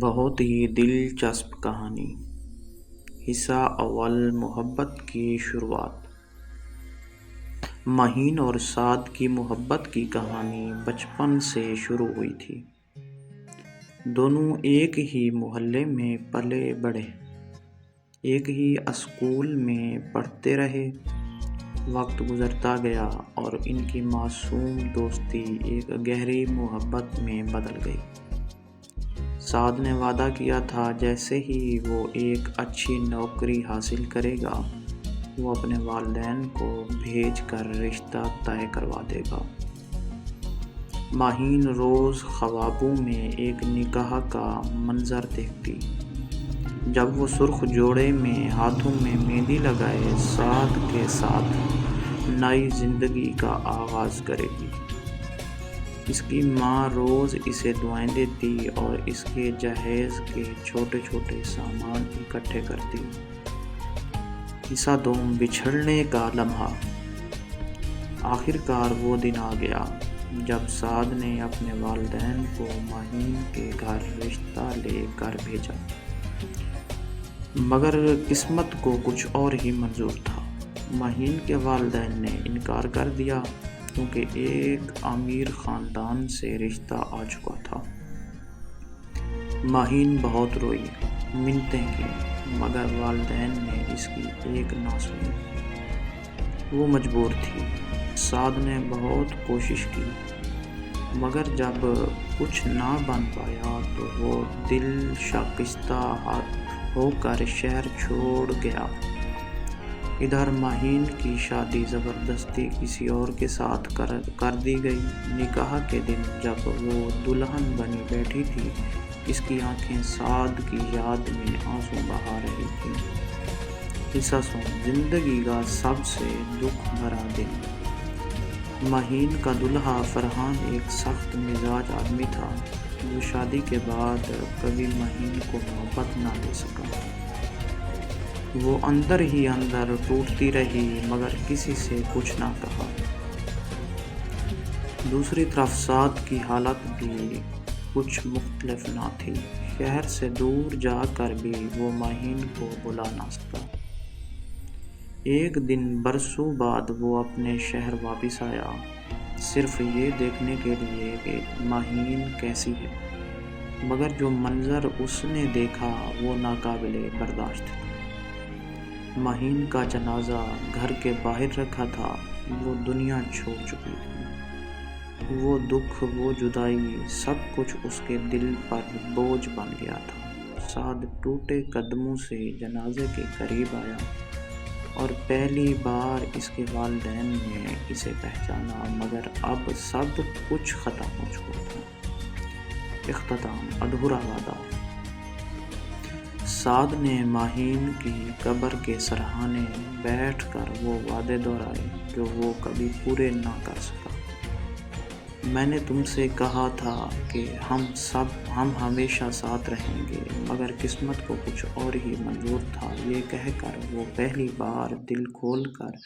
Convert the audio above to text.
بہت ہی دلچسپ کہانی۔ حصہ اول، محبت کی شروعات۔ مہین اور سعد کی محبت کی کہانی بچپن سے شروع ہوئی تھی۔ دونوں ایک ہی محلے میں پلے بڑھے، ایک ہی اسکول میں پڑھتے رہے۔ وقت گزرتا گیا اور ان کی معصوم دوستی ایک گہری محبت میں بدل گئی۔ سعد نے وعدہ کیا تھا جیسے ہی وہ ایک اچھی نوکری حاصل کرے گا وہ اپنے والدین کو بھیج کر رشتہ طے کروا دے گا۔ مہین روز خوابوں میں ایک نکاح کا منظر دیکھتی، جب وہ سرخ جوڑے میں ہاتھوں میں مہندی لگائے سعد کے ساتھ نئی زندگی کا آغاز کرے گی۔ اس کی ماں روز اسے دعائیں دیتی اور اس کے جہیز کے چھوٹے چھوٹے سامان اکٹھے کرتی۔ حصہ دوم، بچھڑنے کا لمحہ۔ آخر کار وہ دن آ گیا جب سعد نے اپنے والدین کو مہین کے گھر رشتہ لے کر بھیجا، مگر قسمت کو کچھ اور ہی منظور تھا۔ مہین کے والدین نے انکار کر دیا کیونکہ ایک امیر خاندان سے رشتہ آ چکا تھا۔ مہین بہت روئی، منتیں کی، مگر والدین نے اس کی ایک نہ سنی۔ وہ مجبور تھی۔ سعد نے بہت کوشش کی، مگر جب کچھ نہ بن پایا تو وہ دل شکستہ ہو کر شہر چھوڑ گیا۔ ادھر مہین کی شادی زبردستی کسی اور کے ساتھ کر دی گئی۔ نکاح کے دن جب وہ دلہن بنی بیٹھی تھی، اس کی آنکھیں سعد کی یاد میں آنسو بہا رہی تھیں۔ حصہ سوم، زندگی کا سب سے دکھ بھرا دن۔ مہین کا دولہا فرحان ایک سخت مزاج آدمی تھا جو شادی کے بعد کبھی مہین کو محبت نہ دے سکا۔ وہ اندر ہی اندر ٹوٹتی رہی مگر کسی سے کچھ نہ کہا۔ دوسری طرف سعد کی حالت بھی کچھ مختلف نہ تھی۔ شہر سے دور جا کر بھی وہ مہین کو بلا نہ سکا۔ ایک دن برسوں بعد وہ اپنے شہر واپس آیا، صرف یہ دیکھنے کے لیے کہ مہین کیسی ہے، مگر جو منظر اس نے دیکھا وہ ناقابل برداشت تھا۔ مہین کا جنازہ گھر کے باہر رکھا تھا۔ وہ دنیا چھوڑ چکی تھی۔ وہ دکھ، وہ جدائی، سب کچھ اس کے دل پر بوجھ بن گیا تھا۔ سعد ٹوٹے قدموں سے جنازے کے قریب آیا اور پہلی بار اس کے والدین نے اسے پہچانا، مگر اب سب کچھ ختم ہو چکا تھا۔ اختتام، ادھورا وعدہ۔ سعد نے مہین کی قبر کے سرہانے بیٹھ کر وہ وعدے دہرائے جو وہ کبھی پورے نہ کر سکا۔ میں نے تم سے کہا تھا کہ ہم ہمیشہ ساتھ رہیں گے، مگر قسمت کو کچھ اور ہی منظور تھا۔ یہ کہہ کر وہ پہلی بار دل کھول کر